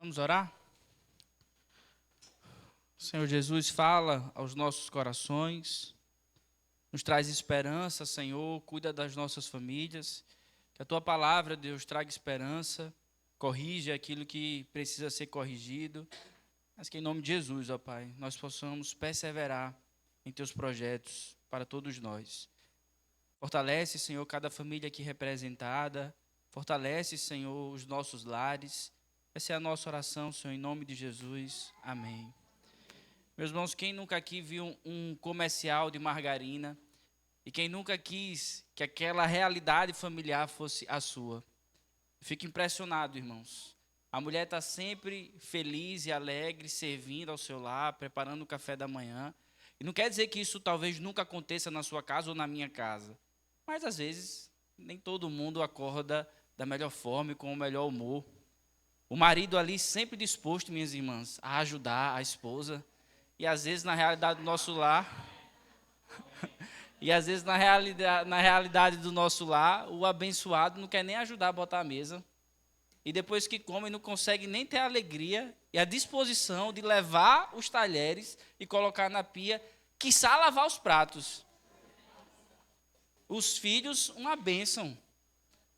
Vamos orar? Senhor Jesus, fala aos nossos corações, nos traz esperança, Senhor, cuida das nossas famílias, que a Tua palavra, Deus, traga esperança, corrige aquilo que precisa ser corrigido, mas que em nome de Jesus, ó Pai, nós possamos perseverar em Teus projetos para todos nós. Fortalece, Senhor, cada família aqui representada, fortalece, Senhor, os nossos lares. Essa é a nossa oração, Senhor, em nome de Jesus. Amém. Meus irmãos, quem nunca aqui viu um comercial de margarina e quem nunca quis que aquela realidade familiar fosse a sua? Fico impressionado, irmãos. A mulher está sempre feliz e alegre, servindo ao seu lar, preparando o café da manhã. E não quer dizer que isso talvez nunca aconteça na sua casa ou na minha casa. Mas, às vezes, nem todo mundo acorda da melhor forma e com o melhor humor. O marido ali sempre disposto, minhas irmãs, a ajudar a esposa. E às vezes na realidade do nosso lar, na realidade do nosso lar, o abençoado não quer nem ajudar a botar a mesa. E depois que come, não consegue nem ter a alegria e a disposição de levar os talheres e colocar na pia, quiçá lavar os pratos. Os filhos, uma bênção.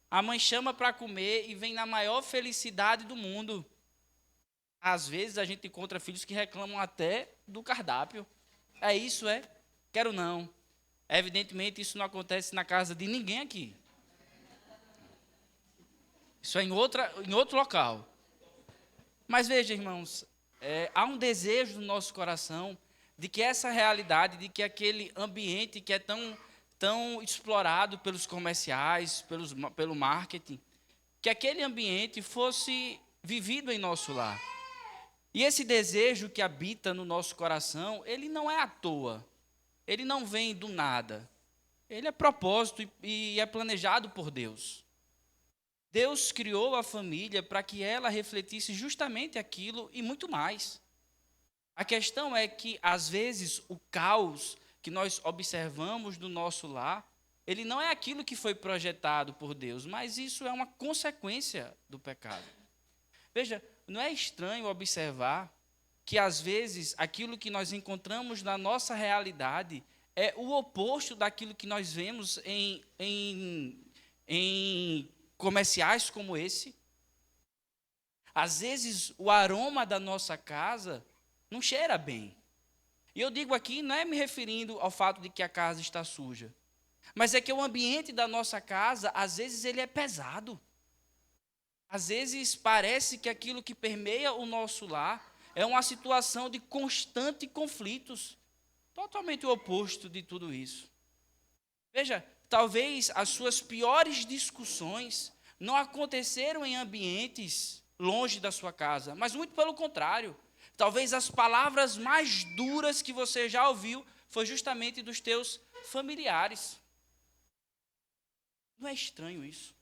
A mãe chama para comer e vem na maior felicidade do mundo. Às vezes a gente encontra filhos que reclamam até do cardápio. É isso, é? Quero não. Evidentemente isso não acontece na casa de ninguém aqui. Isso é em outro local. Mas veja, irmãos, há um desejo no nosso coração de que essa realidade, de que aquele ambiente que é tão explorado pelos comerciais, pelo marketing, que aquele ambiente fosse vivido em nosso lar. E esse desejo que habita no nosso coração, ele não é à toa, ele não vem do nada, ele é propósito e é planejado por Deus. Deus criou a família para que ela refletisse justamente aquilo e muito mais. A questão é que, às vezes, o caos que nós observamos do nosso lar, ele não é aquilo que foi projetado por Deus, mas isso é uma consequência do pecado. Veja, não é estranho observar que, às vezes, aquilo que nós encontramos na nossa realidade é o oposto daquilo que nós vemos em comerciais como esse. Às vezes, o aroma da nossa casa não cheira bem. E eu digo aqui, não é me referindo ao fato de que a casa está suja, mas é que o ambiente da nossa casa, às vezes, ele é pesado. Às vezes, parece que aquilo que permeia o nosso lar é uma situação de constante conflitos, totalmente o oposto de tudo isso. Veja, talvez as suas piores discussões não aconteceram em ambientes longe da sua casa, mas muito pelo contrário. Talvez as palavras mais duras que você já ouviu foi justamente dos teus familiares. Não é estranho isso?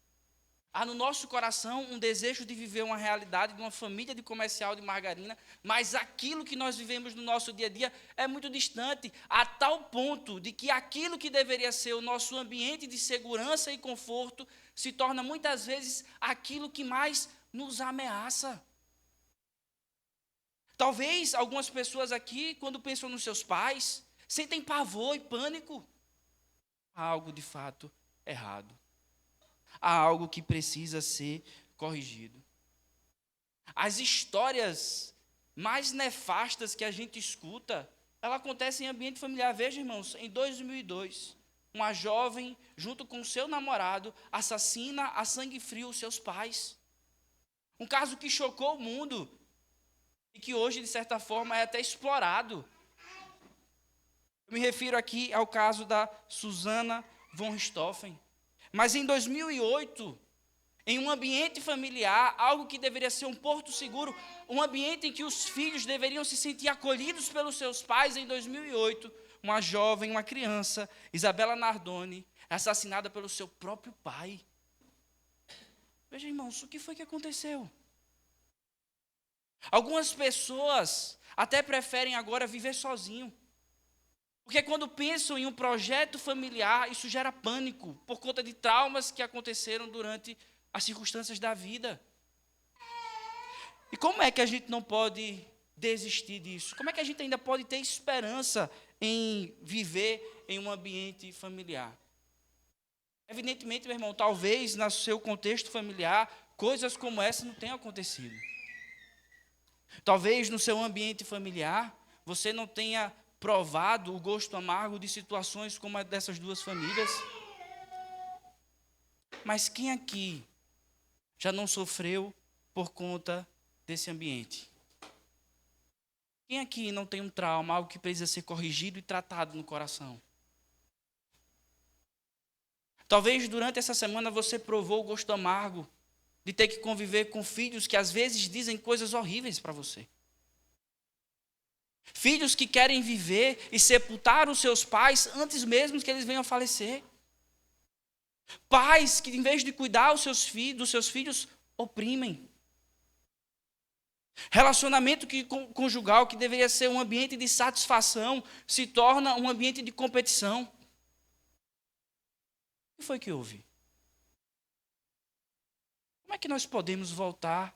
Há no nosso coração um desejo de viver uma realidade de uma família de comercial de margarina, mas aquilo que nós vivemos no nosso dia a dia é muito distante, a tal ponto de que aquilo que deveria ser o nosso ambiente de segurança e conforto se torna muitas vezes aquilo que mais nos ameaça. Talvez algumas pessoas aqui, quando pensam nos seus pais, sentem pavor e pânico. Há algo de fato errado. Há algo que precisa ser corrigido. As histórias mais nefastas que a gente escuta, ela acontece em ambiente familiar. Veja, irmãos, em 2002, uma jovem, junto com seu namorado, assassina a sangue frio os seus pais. Um caso que chocou o mundo e que hoje, de certa forma, é até explorado. Eu me refiro aqui ao caso da Susana von Richthofen. Mas em 2008, em um ambiente familiar, algo que deveria ser um porto seguro, um ambiente em que os filhos deveriam se sentir acolhidos pelos seus pais, em 2008, uma jovem, uma criança, Isabela Nardoni, é assassinada pelo seu próprio pai. Veja, irmãos, o que foi que aconteceu? Algumas pessoas até preferem agora viver sozinho. Porque quando pensam em um projeto familiar, isso gera pânico, por conta de traumas que aconteceram durante as circunstâncias da vida. E como é que a gente não pode desistir disso? Como é que a gente ainda pode ter esperança em viver em um ambiente familiar? Evidentemente, meu irmão, talvez no seu contexto familiar, coisas como essa não tenham acontecido. Talvez no seu ambiente familiar, você não tenha provado o gosto amargo de situações como a dessas duas famílias. Mas quem aqui já não sofreu por conta desse ambiente? Quem aqui não tem um trauma, algo que precisa ser corrigido e tratado no coração? Talvez durante essa semana você provou o gosto amargo de ter que conviver com filhos que às vezes dizem coisas horríveis para você. Filhos que querem viver e sepultar os seus pais antes mesmo que eles venham a falecer. Pais que, em vez de cuidar dos seus filhos, oprimem. Relacionamento conjugal, que deveria ser um ambiente de satisfação, se torna um ambiente de competição. O que foi que houve? Como é que nós podemos voltar?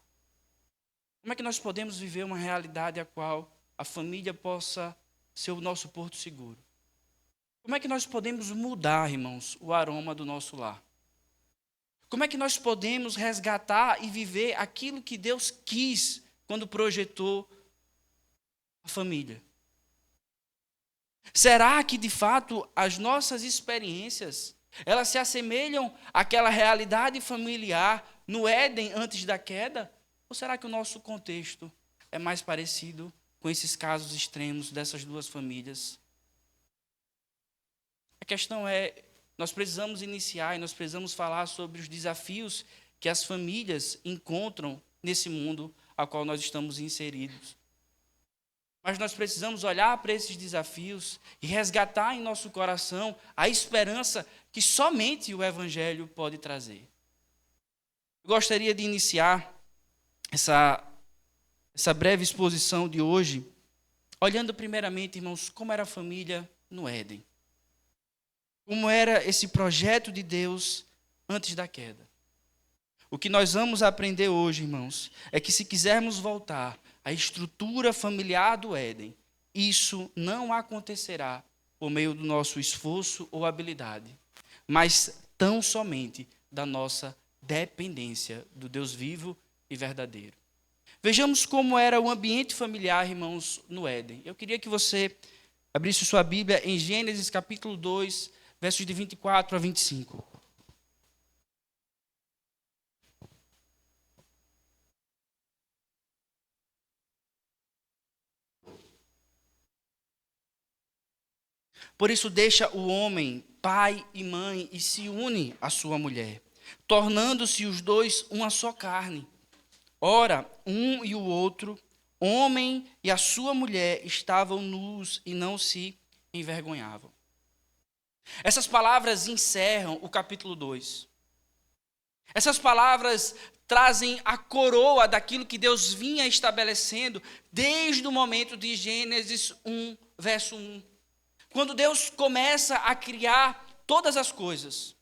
Como é que nós podemos viver uma realidade a qual a família possa ser o nosso porto seguro? Como é que nós podemos mudar, irmãos, o aroma do nosso lar? Como é que nós podemos resgatar e viver aquilo que Deus quis quando projetou a família? Será que, de fato, as nossas experiências, elas se assemelham àquela realidade familiar no Éden antes da queda? Ou será que o nosso contexto é mais parecido com esses casos extremos dessas duas famílias? A questão é, nós precisamos iniciar e nós precisamos falar sobre os desafios que as famílias encontram nesse mundo a qual nós estamos inseridos. Mas nós precisamos olhar para esses desafios e resgatar em nosso coração a esperança que somente o Evangelho pode trazer. Eu gostaria de iniciar essa breve exposição de hoje, olhando primeiramente, irmãos, como era a família no Éden. Como era esse projeto de Deus antes da queda. O que nós vamos aprender hoje, irmãos, é que se quisermos voltar à estrutura familiar do Éden, isso não acontecerá por meio do nosso esforço ou habilidade, mas tão somente da nossa dependência do Deus vivo e verdadeiro. Vejamos como era o ambiente familiar, irmãos, no Éden. Eu queria que você abrisse sua Bíblia em Gênesis capítulo 2, versos de 24 a 25. Por isso deixa o homem, pai e mãe, e se une à sua mulher, tornando-se os dois uma só carne. Ora, um e o outro, homem e a sua mulher, estavam nus e não se envergonhavam. Essas palavras encerram o capítulo 2. Essas palavras trazem a coroa daquilo que Deus vinha estabelecendo desde o momento de Gênesis 1, verso 1. Quando Deus começa a criar todas as coisas,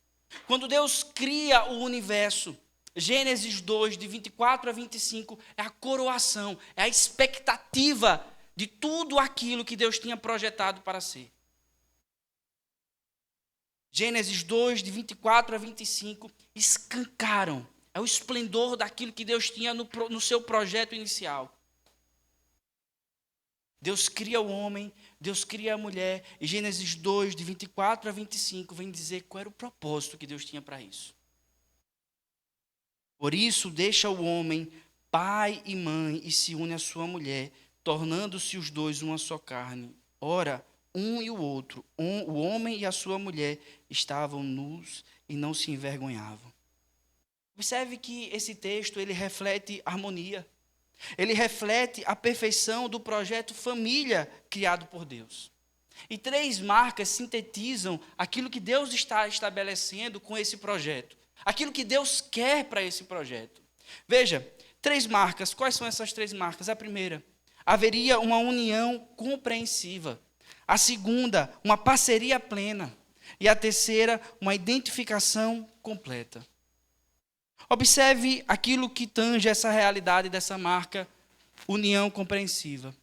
quando Deus cria o universo, Gênesis 2, de 24 a 25, é a coroação, é a expectativa de tudo aquilo que Deus tinha projetado para ser. Gênesis 2, de 24 a 25, escancaram, é o esplendor daquilo que Deus tinha no seu projeto inicial. Deus cria o homem, Deus cria a mulher, e Gênesis 2, de 24 a 25, vem dizer qual era o propósito que Deus tinha para isso. Por isso, deixa o homem, pai e mãe, e se une à sua mulher, tornando-se os dois uma só carne. Ora, um e o outro, o homem e a sua mulher, estavam nus e não se envergonhavam. Observe que esse texto, ele reflete harmonia. Ele reflete a perfeição do projeto família criado por Deus. E 3 marcas sintetizam aquilo que Deus está estabelecendo com esse projeto. Aquilo que Deus quer para esse projeto. Veja, 3 marcas. Quais são essas 3 marcas? A primeira, haveria uma união compreensiva. A segunda, uma parceria plena. E a terceira, uma identificação completa. Observe aquilo que tange essa realidade dessa marca união compreensiva.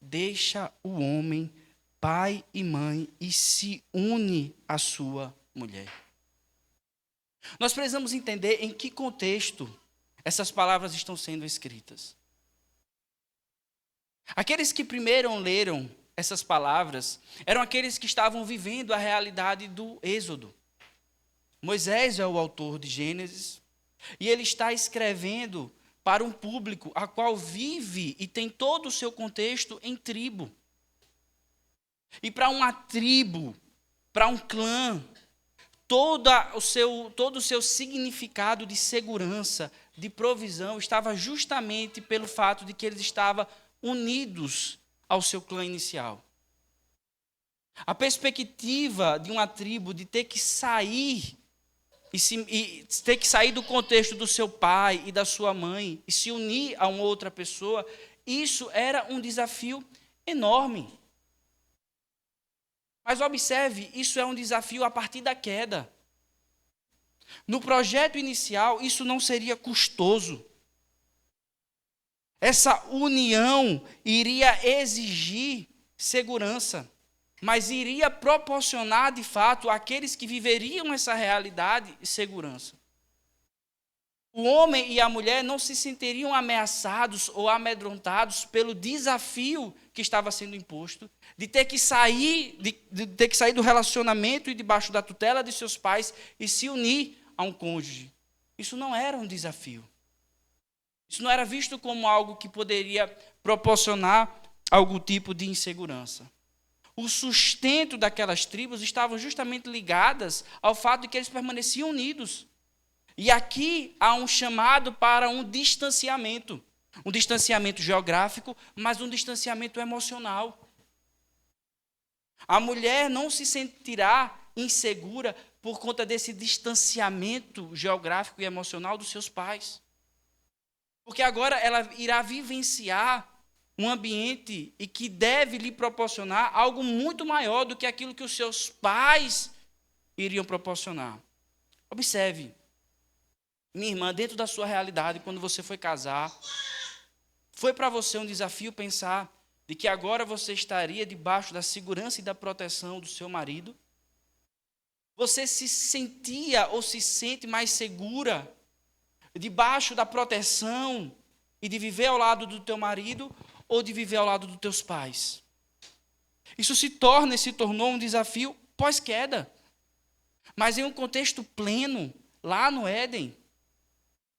Deixa o homem, pai e mãe, e se une à sua mulher. Nós precisamos entender em que contexto essas palavras estão sendo escritas. Aqueles que primeiro leram essas palavras eram aqueles que estavam vivendo a realidade do Êxodo. Moisés é o autor de Gênesis e ele está escrevendo para um público a qual vive e tem todo o seu contexto em tribo. E para uma tribo, para um clã, todo o seu significado de segurança, de provisão, estava justamente pelo fato de que eles estavam unidos ao seu clã inicial. A perspectiva de uma tribo de ter que sair e ter que sair do contexto do seu pai e da sua mãe e se unir a uma outra pessoa, isso era um desafio enorme. Mas observe, isso é um desafio a partir da queda. No projeto inicial, isso não seria custoso. Essa união iria exigir segurança, mas iria proporcionar, de fato, àqueles que viveriam essa realidade, segurança. O homem e a mulher não se sentiriam ameaçados ou amedrontados pelo desafio que estava sendo imposto, de ter que sair do relacionamento e debaixo da tutela de seus pais e se unir a um cônjuge. Isso não era um desafio. Isso não era visto como algo que poderia proporcionar algum tipo de insegurança. O sustento daquelas tribos estavam justamente ligadas ao fato de que eles permaneciam unidos. E aqui há um chamado para um distanciamento geográfico, mas um distanciamento emocional. A mulher não se sentirá insegura por conta desse distanciamento geográfico e emocional dos seus pais. Porque agora ela irá vivenciar um ambiente e que deve lhe proporcionar algo muito maior do que aquilo que os seus pais iriam proporcionar. Observe, minha irmã, dentro da sua realidade, quando você foi casar, foi para você um desafio pensar de que agora você estaria debaixo da segurança e da proteção do seu marido? Você se sentia ou se sente mais segura debaixo da proteção e de viver ao lado do teu marido ou de viver ao lado dos teus pais? Isso se tornou um desafio pós-queda. Mas em um contexto pleno, lá no Éden,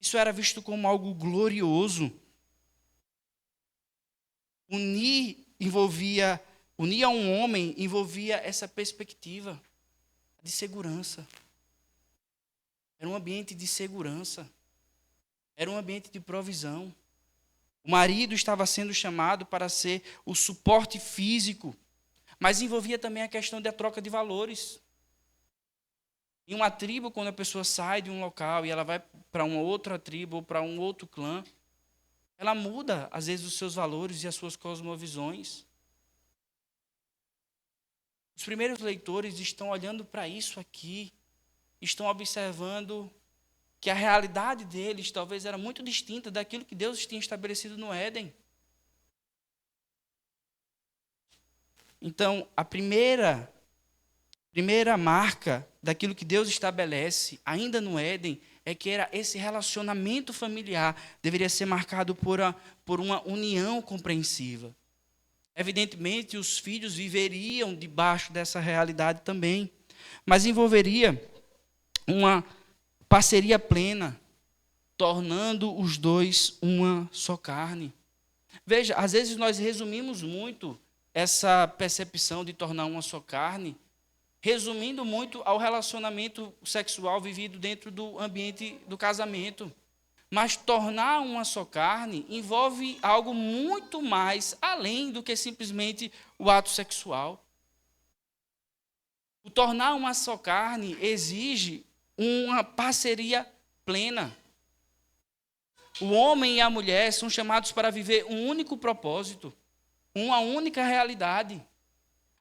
isso era visto como algo glorioso. Unir a um homem envolvia essa perspectiva de segurança. Era um ambiente de segurança. Era um ambiente de provisão. O marido estava sendo chamado para ser o suporte físico, mas envolvia também a questão da troca de valores. Em uma tribo, quando a pessoa sai de um local e ela vai para uma outra tribo ou para um outro clã, ela muda, às vezes, os seus valores e as suas cosmovisões. Os primeiros leitores estão olhando para isso aqui, estão observando que a realidade deles talvez era muito distinta daquilo que Deus tinha estabelecido no Éden. Então, a primeira marca daquilo que Deus estabelece, ainda no Éden, é que era esse relacionamento familiar deveria ser marcado por uma união compreensiva. Evidentemente, os filhos viveriam debaixo dessa realidade também, mas envolveria uma parceria plena, tornando os dois uma só carne. Veja, às vezes nós resumimos muito essa percepção de tornar uma só carne, resumindo muito ao relacionamento sexual vivido dentro do ambiente do casamento. Mas tornar uma só carne envolve algo muito mais além do que simplesmente o ato sexual. O tornar uma só carne exige uma parceria plena. O homem e a mulher são chamados para viver um único propósito, uma única realidade.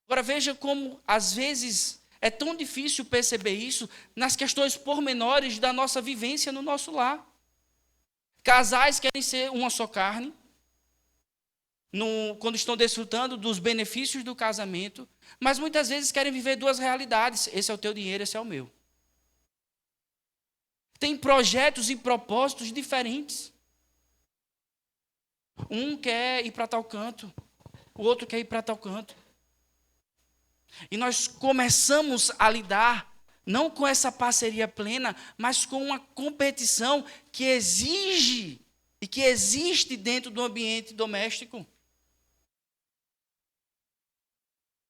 Agora veja como, às vezes, é tão difícil perceber isso nas questões pormenores da nossa vivência no nosso lar. Casais querem ser uma só carne, quando estão desfrutando dos benefícios do casamento, mas muitas vezes querem viver duas realidades. Esse é o teu dinheiro, esse é o meu. Tem projetos e propósitos diferentes. Um quer ir para tal canto, o outro quer ir para tal canto. E nós começamos a lidar não com essa parceria plena, mas com uma competição que exige e que existe dentro do ambiente doméstico.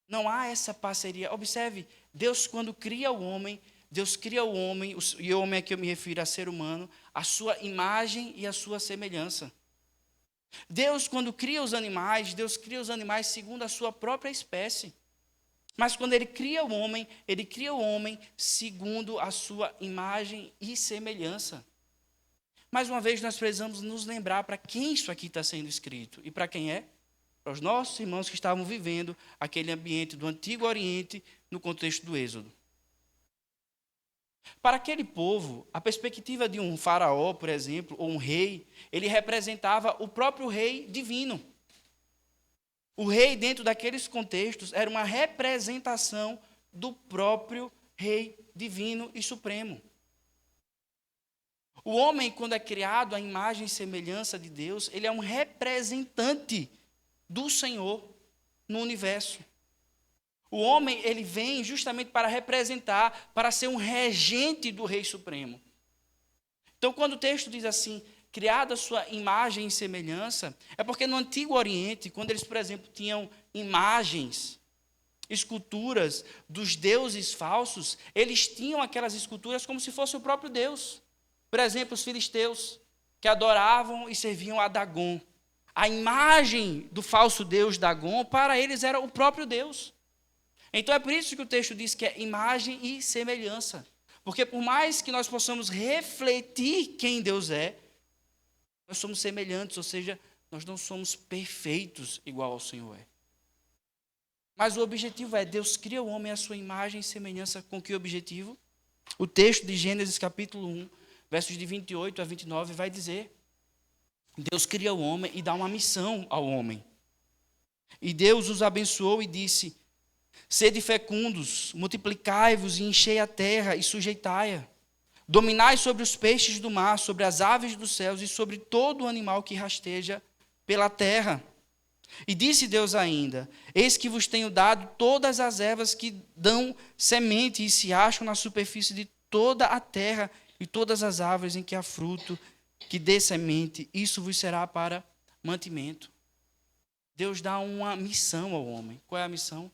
Não há essa parceria. Observe, Deus quando cria o homem, e o homem a que eu me refiro a ser humano, a sua imagem e a sua semelhança. Deus quando cria os animais, Deus cria os animais segundo a sua própria espécie. Mas quando ele cria o homem segundo a sua imagem e semelhança. Mais uma vez, nós precisamos nos lembrar para quem isso aqui está sendo escrito. E para quem é? Para os nossos irmãos que estavam vivendo aquele ambiente do Antigo Oriente no contexto do Êxodo. Para aquele povo, a perspectiva de um faraó, por exemplo, ou um rei, ele representava o próprio rei divino. O rei, dentro daqueles contextos, era uma representação do próprio rei divino e supremo. O homem, quando é criado à imagem e semelhança de Deus, ele é um representante do Senhor no universo. O homem, ele vem justamente para representar, para ser um regente do Rei Supremo. Então, quando o texto diz assim, criada a sua imagem e semelhança, é porque no Antigo Oriente, quando eles, por exemplo, tinham imagens, esculturas dos deuses falsos, eles tinham aquelas esculturas como se fosse o próprio Deus. Por exemplo, os filisteus, que adoravam e serviam a Dagon. A imagem do falso deus Dagon, para eles, era o próprio Deus. Então é por isso que o texto diz que é imagem e semelhança. Porque por mais que nós possamos refletir quem Deus é, nós somos semelhantes, ou seja, nós não somos perfeitos igual ao Senhor é. Mas o objetivo é, Deus cria o homem à sua imagem e semelhança com que objetivo? O texto de Gênesis capítulo 1, versos de 28 a 29 vai dizer, Deus cria o homem e dá uma missão ao homem. E Deus os abençoou e disse, sede fecundos, multiplicai-vos e enchei a terra e sujeitai-a. Dominai sobre os peixes do mar, sobre as aves dos céus e sobre todo o animal que rasteja pela terra. E disse Deus ainda, eis que vos tenho dado todas as ervas que dão semente e se acham na superfície de toda a terra e todas as árvores em que há fruto, que dê semente, isso vos será para mantimento. Deus dá uma missão ao homem. Qual é a missão?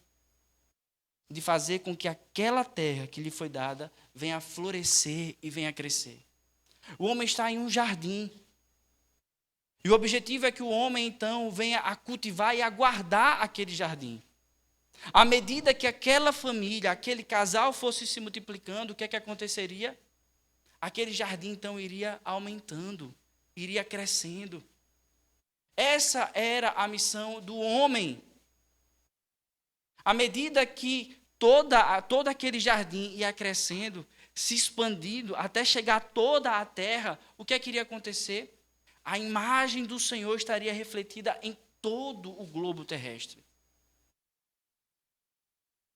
De fazer com que aquela terra que lhe foi dada venha a florescer e venha a crescer. O homem está em um jardim. E o objetivo é que o homem, então, venha a cultivar e a guardar aquele jardim. À medida que aquela família, aquele casal fosse se multiplicando, o que é que aconteceria? Aquele jardim, então, iria aumentando, iria crescendo. Essa era a missão do homem. À medida que todo aquele jardim ia crescendo, se expandindo, até chegar a toda a terra, o que é que iria acontecer? A imagem do Senhor estaria refletida em todo o globo terrestre.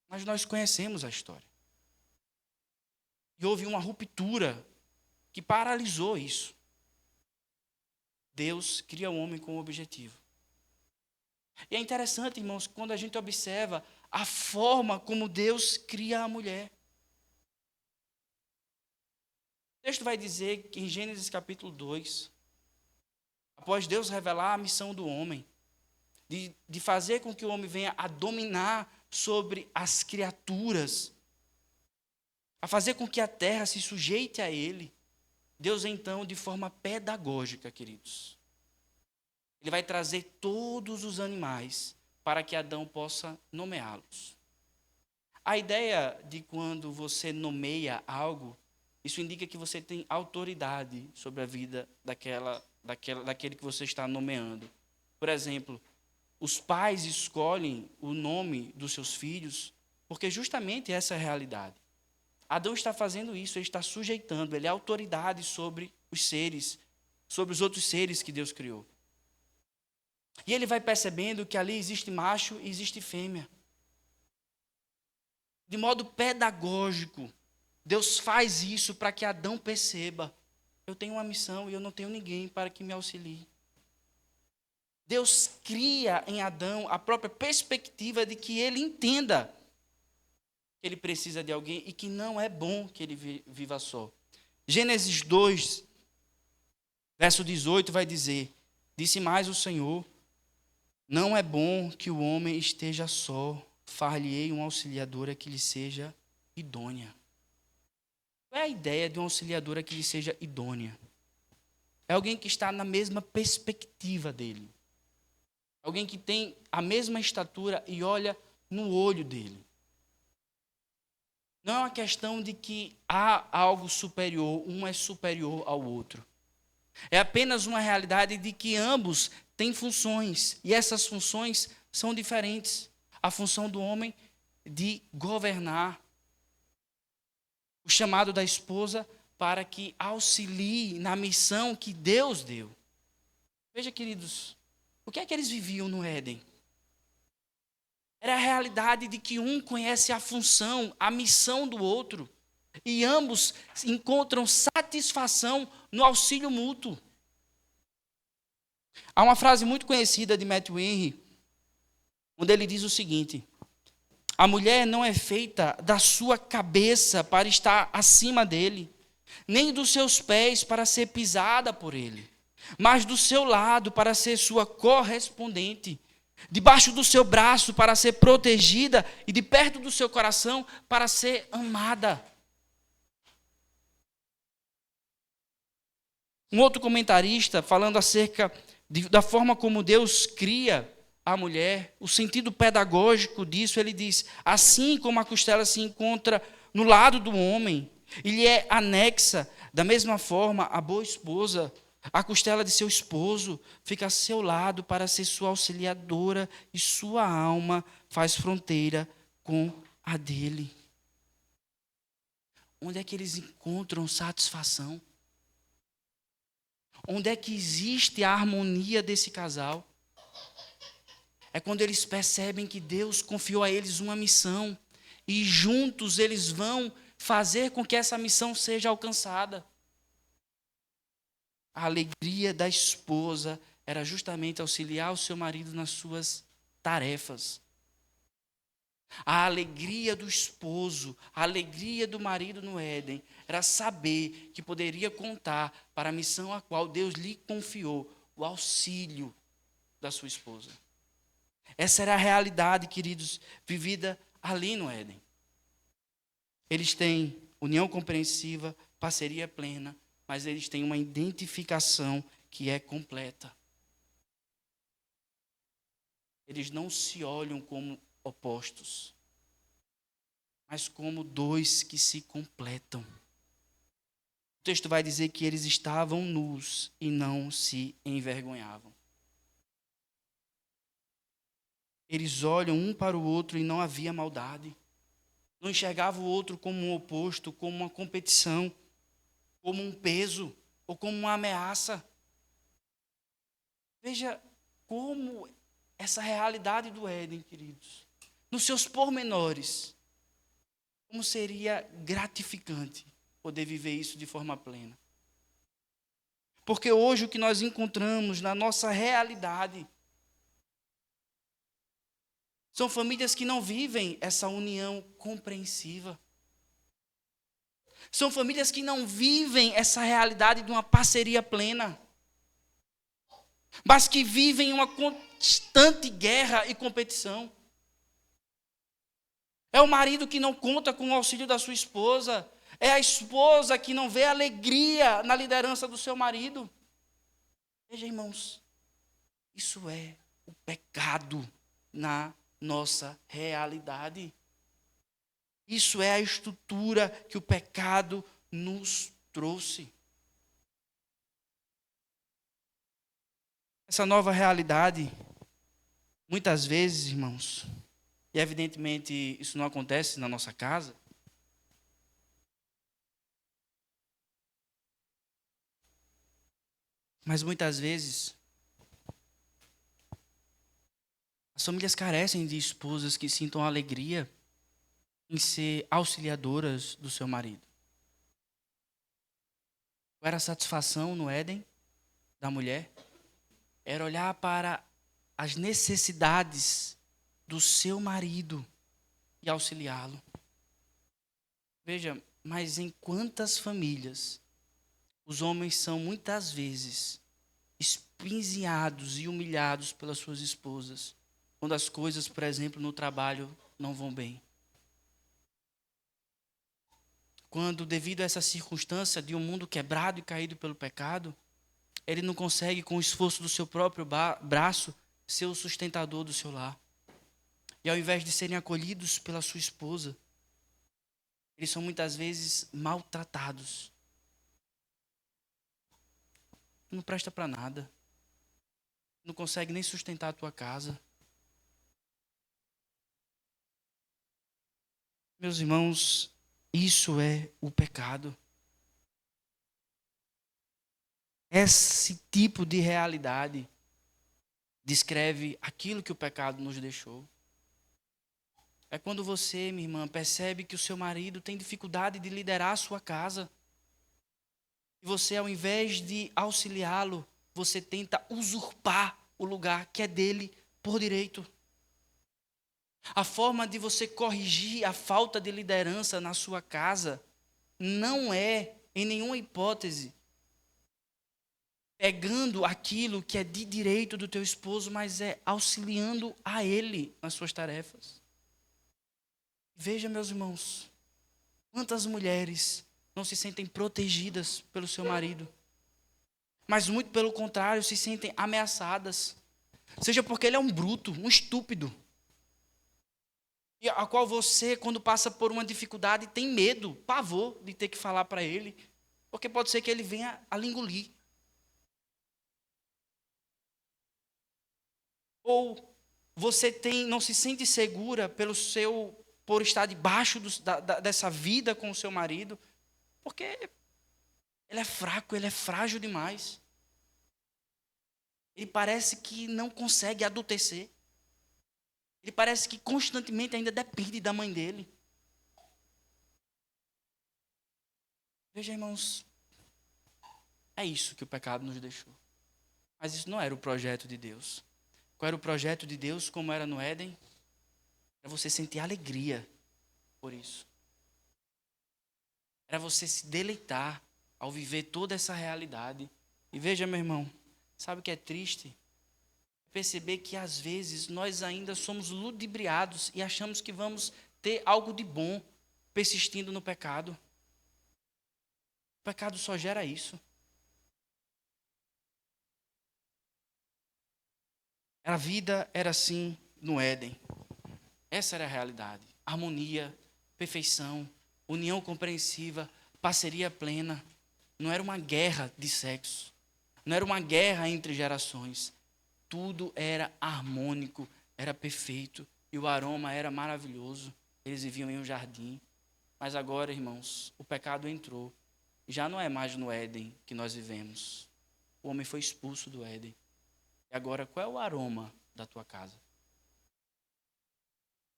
Mas nós conhecemos a história. E houve uma ruptura que paralisou isso. Deus cria o homem com um objetivo. E é interessante, irmãos, quando a gente observa a forma como Deus cria a mulher. O texto vai dizer que em Gênesis capítulo 2, após Deus revelar a missão do homem, de fazer com que o homem venha a dominar sobre as criaturas, a fazer com que a terra se sujeite a ele, Deus então, de forma pedagógica, queridos, ele vai trazer todos os animais para que Adão possa nomeá-los. A ideia de quando você nomeia algo, isso indica que você tem autoridade sobre a vida daquele que você está nomeando. Por exemplo, os pais escolhem o nome dos seus filhos, porque justamente essa é a realidade. Adão está fazendo isso, ele está sujeitando, ele é autoridade sobre os seres, sobre os outros seres que Deus criou. E ele vai percebendo que ali existe macho e existe fêmea. De modo pedagógico, Deus faz isso para que Adão perceba: eu tenho uma missão e eu não tenho ninguém para que me auxilie. Deus cria em Adão a própria perspectiva de que ele entenda que ele precisa de alguém e que não é bom que ele viva só. Gênesis 2, verso 18 vai dizer: disse mais o Senhor, não é bom que o homem esteja só, far-lhe-ei uma auxiliadora que lhe seja idônea. Qual é a ideia de uma auxiliadora que lhe seja idônea? É alguém que está na mesma perspectiva dele. Alguém que tem a mesma estatura e olha no olho dele. Não é uma questão de que há algo superior, um é superior ao outro. É apenas uma realidade de que ambos têm funções, e essas funções são diferentes. A função do homem de governar, o chamado da esposa para que auxilie na missão que Deus deu. Veja, queridos, o que é que eles viviam no Éden? Era a realidade de que um conhece a função, a missão do outro, e ambos encontram satisfação no auxílio mútuo. Há uma frase muito conhecida de Matthew Henry, onde ele diz o seguinte: a mulher não é feita da sua cabeça para estar acima dele, nem dos seus pés para ser pisada por ele, mas do seu lado para ser sua correspondente, debaixo do seu braço para ser protegida e de perto do seu coração para ser amada. Um outro comentarista, falando acerca da forma como Deus cria a mulher, o sentido pedagógico disso, ele diz: assim como a costela se encontra no lado do homem, ele é anexa, da mesma forma, a boa esposa, a costela de seu esposo, fica a seu lado para ser sua auxiliadora e sua alma faz fronteira com a dele. Onde é que eles encontram satisfação? Onde é que existe a harmonia desse casal? É quando eles percebem que Deus confiou a eles uma missão e juntos eles vão fazer com que essa missão seja alcançada. A alegria da esposa era justamente auxiliar o seu marido nas suas tarefas. A alegria do esposo, a alegria do marido no Éden, era saber que poderia contar para a missão a qual Deus lhe confiou, o auxílio da sua esposa. Essa era a realidade, queridos, vivida ali no Éden. Eles têm união compreensiva, parceria plena, mas eles têm uma identificação que é completa. Eles não se olham como opostos, mas como dois que se completam. O texto vai dizer que eles estavam nus e não se envergonhavam. Eles olham um para o outro e não havia maldade. Não enxergavam o outro como um oposto, como uma competição, como um peso ou como uma ameaça. Veja como essa realidade do Éden, queridos, nos seus pormenores, como seria gratificante poder viver isso de forma plena. Porque hoje o que nós encontramos na nossa realidade são famílias que não vivem essa união compreensiva. São famílias que não vivem essa realidade de uma parceria plena, mas que vivem uma constante guerra e competição. É o marido que não conta com o auxílio da sua esposa. É a esposa que não vê alegria na liderança do seu marido. Veja, irmãos, isso é o pecado na nossa realidade. Isso é a estrutura que o pecado nos trouxe. Essa nova realidade, muitas vezes, irmãos, e evidentemente isso não acontece na nossa casa, mas muitas vezes famílias carecem de esposas que sintam alegria em ser auxiliadoras do seu marido. Qual era a satisfação no Éden da mulher? Era olhar para as necessidades do seu marido e auxiliá-lo. Veja, mas em quantas famílias os homens são muitas vezes espinhados e humilhados pelas suas esposas, quando as coisas, por exemplo, no trabalho não vão bem. Quando, devido a essa circunstância de um mundo quebrado e caído pelo pecado, ele não consegue, com o esforço do seu próprio braço, ser o sustentador do seu lar. E ao invés de serem acolhidos pela sua esposa, eles são muitas vezes maltratados. Não presta para nada. Não consegue nem sustentar a tua casa. Meus irmãos, isso é o pecado. Esse tipo de realidade descreve aquilo que o pecado nos deixou. É quando você, minha irmã, percebe que o seu marido tem dificuldade de liderar a sua casa. E você, ao invés de auxiliá-lo, você tenta usurpar o lugar que é dele por direito. A forma de você corrigir a falta de liderança na sua casa não é, em nenhuma hipótese, pegando aquilo que é de direito do teu esposo, mas é auxiliando a ele nas suas tarefas. Veja, meus irmãos, quantas mulheres não se sentem protegidas pelo seu marido, mas muito pelo contrário, se sentem ameaçadas, seja porque ele é um bruto, um estúpido, e a qual você, quando passa por uma dificuldade, tem medo, pavor de ter que falar para ele, porque pode ser que ele venha a lhe engolir. Ou você não se sente segura por estar debaixo dessa vida com o seu marido, porque ele é fraco, ele é frágil demais. Ele parece que não consegue adultecer. Ele parece que constantemente ainda depende da mãe dele. Veja, irmãos, é isso que o pecado nos deixou. Mas isso não era o projeto de Deus. Qual era o projeto de Deus, como era no Éden? Era você sentir alegria por isso. Era você se deleitar ao viver toda essa realidade. E veja, meu irmão, sabe o que é triste? Perceber que às vezes nós ainda somos ludibriados e achamos que vamos ter algo de bom persistindo no pecado. O pecado só gera isso. A vida era assim no Éden. Essa era a realidade. Harmonia, perfeição, união compreensiva, parceria plena. Não era uma guerra de sexo. Não era uma guerra entre gerações. Tudo era harmônico, era perfeito. E o aroma era maravilhoso. Eles viviam em um jardim. Mas agora, irmãos, o pecado entrou. Já não é mais no Éden que nós vivemos. O homem foi expulso do Éden. E agora, qual é o aroma da tua casa?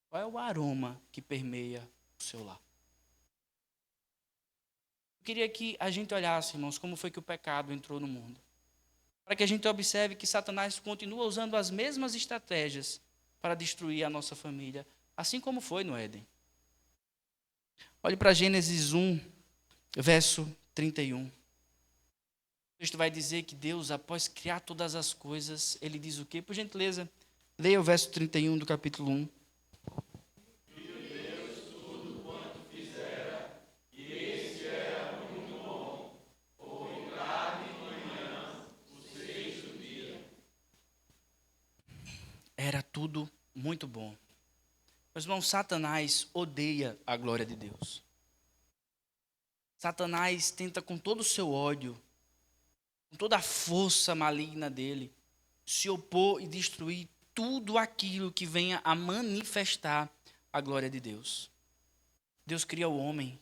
Qual é o aroma que permeia o seu lar? Eu queria que a gente olhasse, irmãos, como foi que o pecado entrou no mundo. Para que a gente observe que Satanás continua usando as mesmas estratégias para destruir a nossa família, assim como foi no Éden. Olhe para Gênesis 1, verso 31. O texto vai dizer que Deus, após criar todas as coisas, ele diz o quê? Por gentileza, leia o verso 31 do capítulo 1. Era tudo muito bom. Meus irmãos, Satanás odeia a glória de Deus. Satanás tenta com todo o seu ódio, com toda a força maligna dele, se opor e destruir tudo aquilo que venha a manifestar a glória de Deus. Deus cria o homem.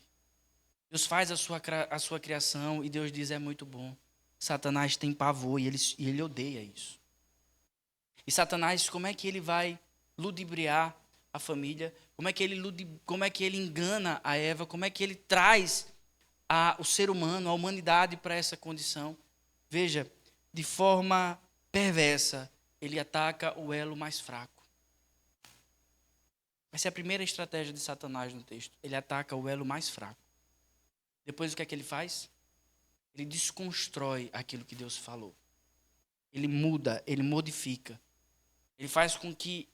Deus faz a sua criação e Deus diz é muito bom. Satanás tem pavor e ele odeia isso. E Satanás, como é que ele vai ludibriar a família, como é que ele engana a Eva, como é que ele traz o ser humano, a humanidade para essa condição. Veja, de forma perversa, ele ataca o elo mais fraco. Essa é a primeira estratégia de Satanás no texto. Ele ataca o elo mais fraco. Depois o que é que ele faz? Ele desconstrói aquilo que Deus falou. Ele muda, ele modifica. Ele faz com que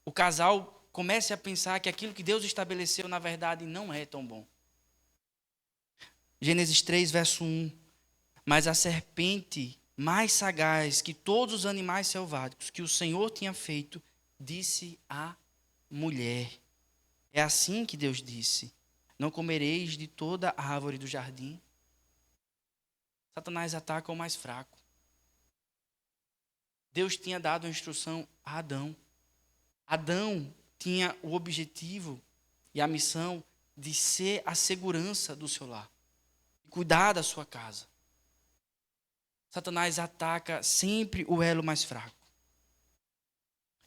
o casal comece a pensar que aquilo que Deus estabeleceu, na verdade, não é tão bom. Gênesis 3, verso 1. Mas a serpente, mais sagaz que todos os animais selváticos que o Senhor tinha feito, disse à mulher. É assim que Deus disse: não comereis de toda a árvore do jardim. Satanás ataca o mais fraco. Deus tinha dado a instrução a Adão. Adão tinha o objetivo e a missão de ser a segurança do seu lar, de cuidar da sua casa. Satanás ataca sempre o elo mais fraco.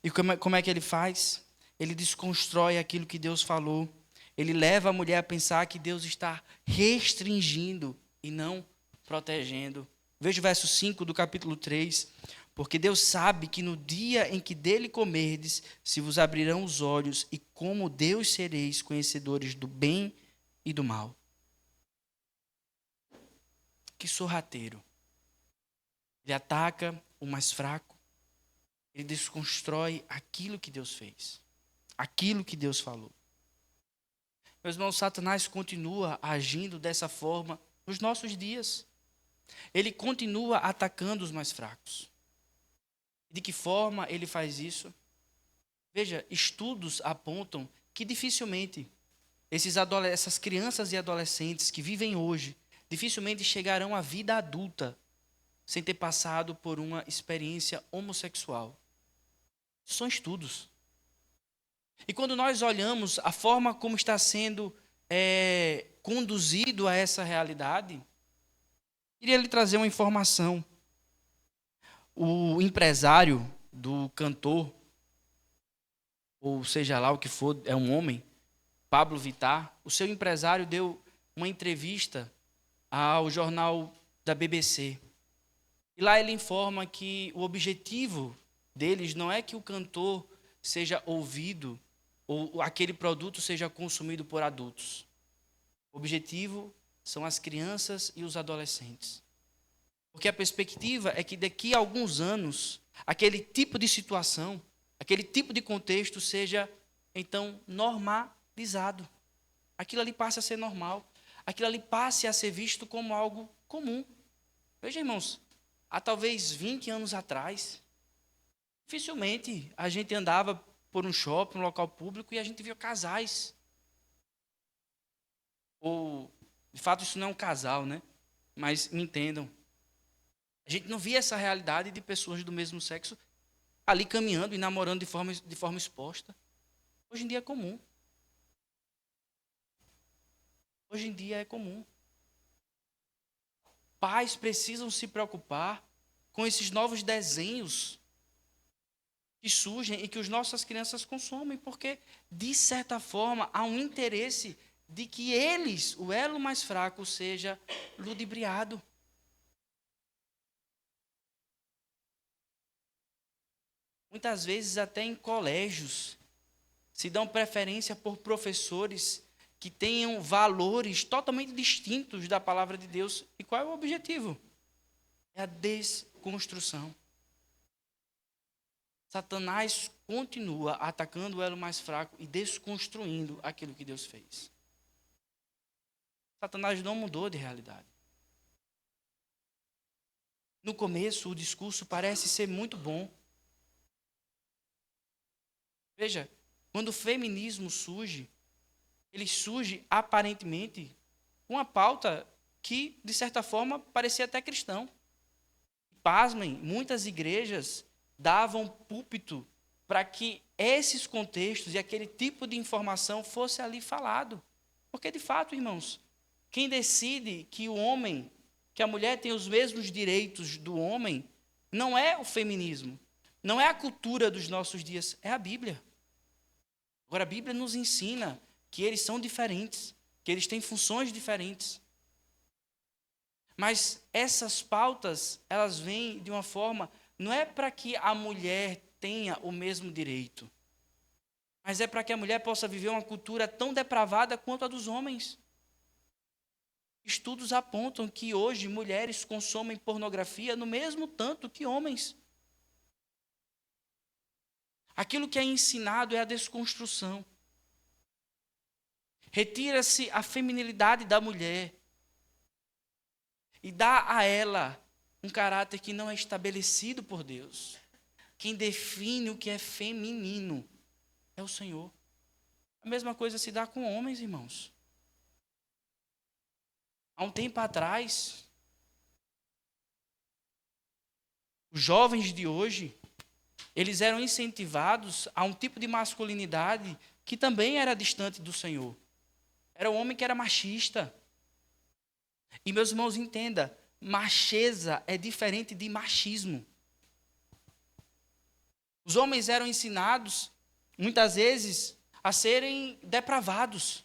E como é que ele faz? Ele desconstrói aquilo que Deus falou. Ele leva a mulher a pensar que Deus está restringindo e não protegendo. Veja o verso 5 do capítulo 3. Porque Deus sabe que no dia em que dele comerdes, se vos abrirão os olhos, e como Deus sereis conhecedores do bem e do mal. Que sorrateiro. Ele ataca o mais fraco. Ele desconstrói aquilo que Deus fez. Aquilo que Deus falou. Meus irmãos, Satanás continua agindo dessa forma nos nossos dias. Ele continua atacando os mais fracos. De que forma ele faz isso? Veja, estudos apontam que dificilmente essas crianças e adolescentes que vivem hoje, dificilmente chegarão à vida adulta sem ter passado por uma experiência homossexual. São estudos. E quando nós olhamos a forma como está sendo conduzido a essa realidade, queria lhe trazer uma informação. O empresário do cantor, ou seja lá o que for, é um homem, Pablo Vittar, o seu empresário deu uma entrevista ao jornal da BBC. E lá ele informa que o objetivo deles não é que o cantor seja ouvido ou aquele produto seja consumido por adultos. O objetivo são as crianças e os adolescentes. Porque a perspectiva é que daqui a alguns anos, aquele tipo de situação, aquele tipo de contexto seja, então, normalizado. Aquilo ali passe a ser normal. Aquilo ali passe a ser visto como algo comum. Veja, irmãos, há talvez 20 anos atrás, dificilmente a gente andava por um shopping, um local público, e a gente via casais. Ou, de fato, isso não é um casal, né? Mas me entendam. A gente não via essa realidade de pessoas do mesmo sexo ali caminhando e namorando de forma exposta. Hoje em dia é comum. Hoje em dia é comum. Pais precisam se preocupar com esses novos desenhos que surgem e que as nossas crianças consomem, porque, de certa forma, há um interesse de que eles, o elo mais fraco, seja ludibriado. Muitas vezes até em colégios se dão preferência por professores que tenham valores totalmente distintos da palavra de Deus. E qual é o objetivo? É a desconstrução. Satanás continua atacando o elo mais fraco e desconstruindo aquilo que Deus fez. Satanás não mudou de realidade. No começo, o discurso parece ser muito bom. Veja, quando o feminismo surge, ele surge aparentemente com uma pauta que, de certa forma, parecia até cristão. Pasmem, muitas igrejas davam púlpito para que esses contextos e aquele tipo de informação fosse ali falado. Porque, de fato, irmãos, quem decide que o homem, que a mulher tem os mesmos direitos do homem, não é o feminismo, não é a cultura dos nossos dias, é a Bíblia. Agora, a Bíblia nos ensina que eles são diferentes, que eles têm funções diferentes. Mas essas pautas, elas vêm de uma forma, não é para que a mulher tenha o mesmo direito, mas é para que a mulher possa viver uma cultura tão depravada quanto a dos homens. Estudos apontam que hoje mulheres consomem pornografia no mesmo tanto que homens. Aquilo que é ensinado é a desconstrução. Retira-se a feminilidade da mulher e dá a ela um caráter que não é estabelecido por Deus. Quem define o que é feminino é o Senhor. A mesma coisa se dá com homens, irmãos. Há um tempo atrás, os jovens de hoje, eles eram incentivados a um tipo de masculinidade que também era distante do Senhor. Era o homem que era machista. E, meus irmãos, entenda, macheza é diferente de machismo. Os homens eram ensinados, muitas vezes, a serem depravados.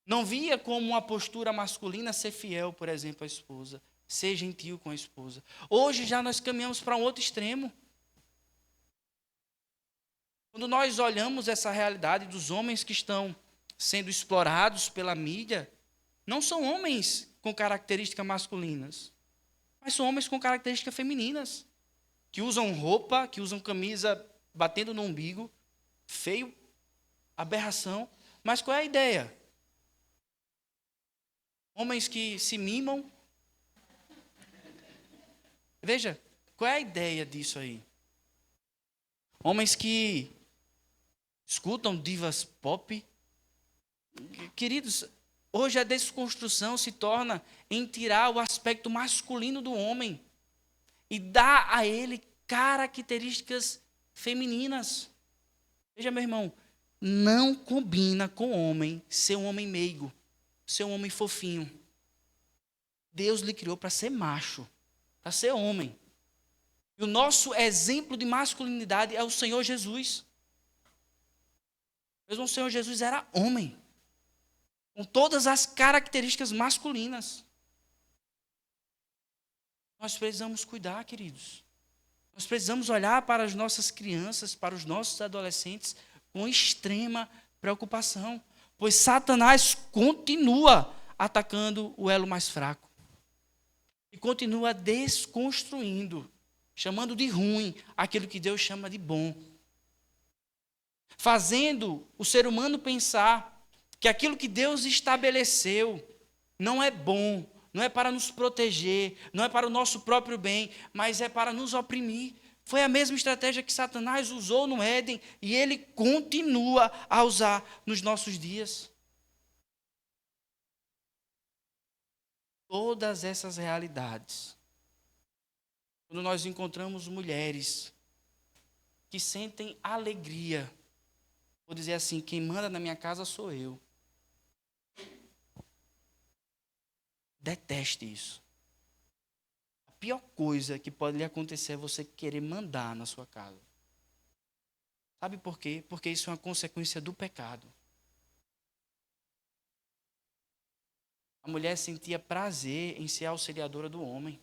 Não via como uma postura masculina ser fiel, por exemplo, à esposa, ser gentil com a esposa. Hoje já nós caminhamos para um outro extremo. Quando nós olhamos essa realidade dos homens que estão sendo explorados pela mídia, não são homens com características masculinas, mas são homens com características femininas, que usam roupa, que usam camisa batendo no umbigo, feio, aberração. Mas qual é a ideia? Homens que se mimam. Veja, qual é a ideia disso aí? Homens que escutam divas pop. Queridos, hoje a desconstrução se torna em tirar o aspecto masculino do homem e dar a ele características femininas. Veja, meu irmão, não combina com o homem ser um homem meigo, ser um homem fofinho. Deus lhe criou para ser macho, para ser homem. E o nosso exemplo de masculinidade é o Senhor Jesus. Mesmo o Senhor Jesus era homem, com todas as características masculinas. Nós precisamos cuidar, queridos. Nós precisamos olhar para as nossas crianças, para os nossos adolescentes, com extrema preocupação. Pois Satanás continua atacando o elo mais fraco. E continua desconstruindo, chamando de ruim aquilo que Deus chama de bom. Fazendo o ser humano pensar que aquilo que Deus estabeleceu não é bom, não é para nos proteger, não é para o nosso próprio bem, mas é para nos oprimir. Foi a mesma estratégia que Satanás usou no Éden e ele continua a usar nos nossos dias. Todas essas realidades, quando nós encontramos mulheres que sentem alegria, vou dizer assim, quem manda na minha casa sou eu. Deteste isso. A pior coisa que pode lhe acontecer é você querer mandar na sua casa. Sabe por quê? Porque isso é uma consequência do pecado. A mulher sentia prazer em ser auxiliadora do homem.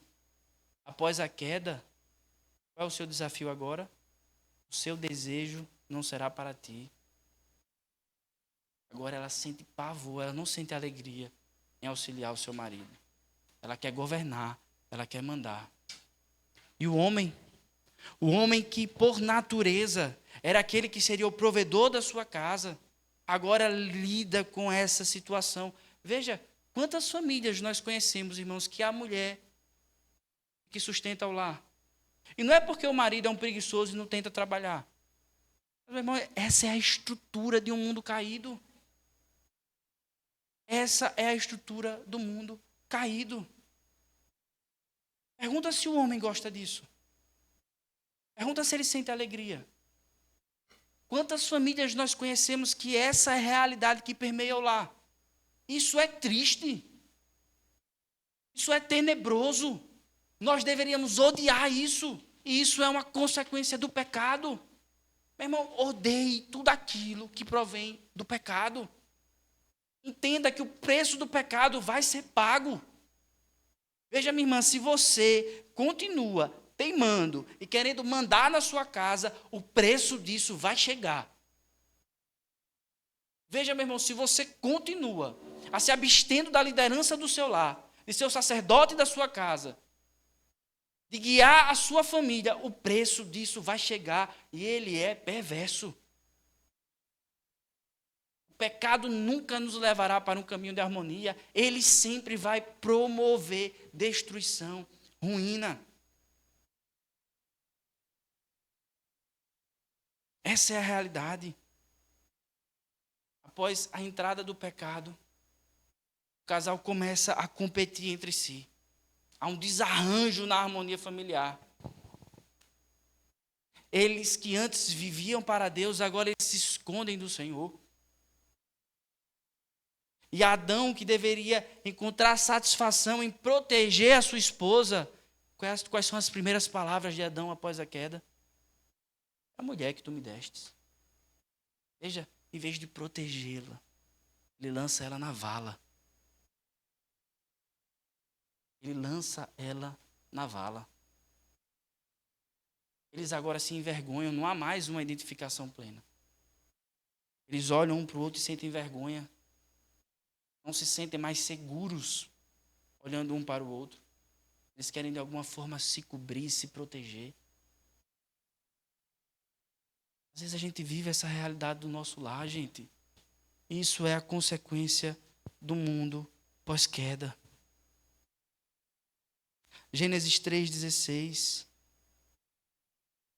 Após a queda, qual é o seu desafio agora? O seu desejo não será para ti. Agora ela sente pavor, ela não sente alegria em auxiliar o seu marido. Ela quer governar, ela quer mandar. E o homem que por natureza era aquele que seria o provedor da sua casa, agora lida com essa situação. Veja, quantas famílias nós conhecemos, irmãos, que a mulher que sustenta o lar. E não é porque o marido é um preguiçoso e não tenta trabalhar. Mas, meu irmão, essa é a estrutura de um mundo caído. Essa é a estrutura do mundo caído. Pergunta se o homem gosta disso. Pergunta se ele sente alegria. Quantas famílias nós conhecemos que essa é a realidade que permeia o lar? Isso é triste. Isso é tenebroso. Nós deveríamos odiar isso. E isso é uma consequência do pecado. Meu irmão, odeie tudo aquilo que provém do pecado. Entenda que o preço do pecado vai ser pago. Veja, minha irmã, se você continua teimando e querendo mandar na sua casa, o preço disso vai chegar. Veja, meu irmão, se você continua a se abstendo da liderança do seu lar, de ser o sacerdote da sua casa, de guiar a sua família, o preço disso vai chegar e ele é perverso. O pecado nunca nos levará para um caminho de harmonia, ele sempre vai promover destruição, ruína. Essa é a realidade. Após a entrada do pecado, o casal começa a competir entre si. Há um desarranjo na harmonia familiar. Eles que antes viviam para Deus, agora eles se escondem do Senhor. E Adão, que deveria encontrar satisfação em proteger a sua esposa, quais são as primeiras palavras de Adão após a queda? A mulher que tu me destes. Veja, em vez de protegê-la, ele lança ela na vala. Ele lança ela na vala. Eles agora se envergonham, não há mais uma identificação plena. Eles olham um para o outro e sentem vergonha. Não se sentem mais seguros olhando um para o outro. Eles querem de alguma forma se cobrir, se proteger. Às vezes a gente vive essa realidade do nosso lar, gente. Isso é a consequência do mundo pós-queda. Gênesis 3,16.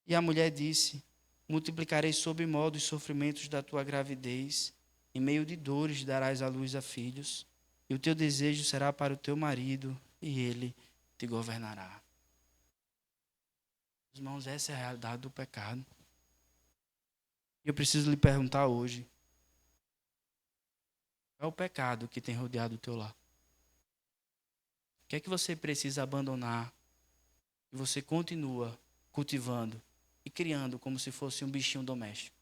E a mulher disse: multiplicarei sobremodo os sofrimentos da tua gravidez, em meio de dores darás à luz a filhos, e o teu desejo será para o teu marido, e ele te governará. Irmãos, essa é a realidade do pecado. E eu preciso lhe perguntar hoje: qual é o pecado que tem rodeado o teu lar? O que é que você precisa abandonar e você continua cultivando e criando como se fosse um bichinho doméstico?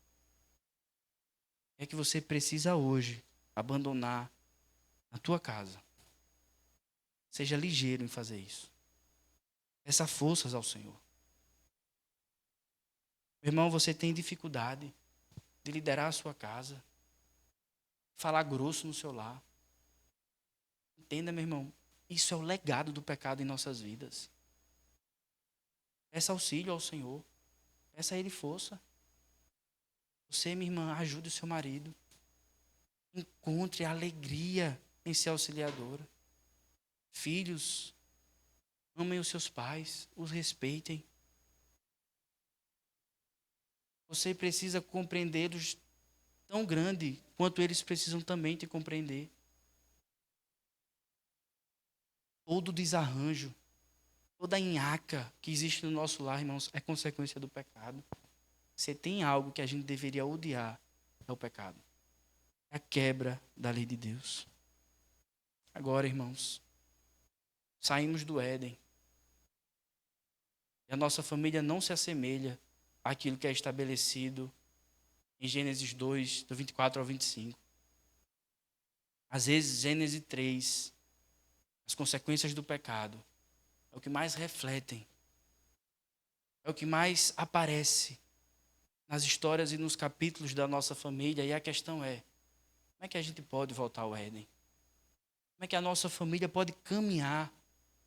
O que é que você precisa hoje abandonar na tua casa? Seja ligeiro em fazer isso. Peça forças ao Senhor. Meu irmão, você tem dificuldade de liderar a sua casa, falar grosso no seu lar. Entenda, meu irmão, isso é o legado do pecado em nossas vidas. Peça auxílio ao Senhor. Peça a Ele força. Você, minha irmã, ajude o seu marido. Encontre alegria em ser auxiliadora. Filhos, amem os seus pais, os respeitem. Você precisa compreendê-los tão grande quanto eles precisam também te compreender. Todo desarranjo, toda nhaca que existe no nosso lar, irmãos, é consequência do pecado. Se tem algo que a gente deveria odiar, é o pecado. É a quebra da lei de Deus. Agora, irmãos, saímos do Éden. E a nossa família não se assemelha àquilo que é estabelecido em Gênesis 2, do 24 ao 25. Às vezes, Gênesis 3, as consequências do pecado, é o que mais refletem, é o que mais aparece nas histórias e nos capítulos da nossa família. E a questão é, como é que a gente pode voltar ao Éden? Como é que a nossa família pode caminhar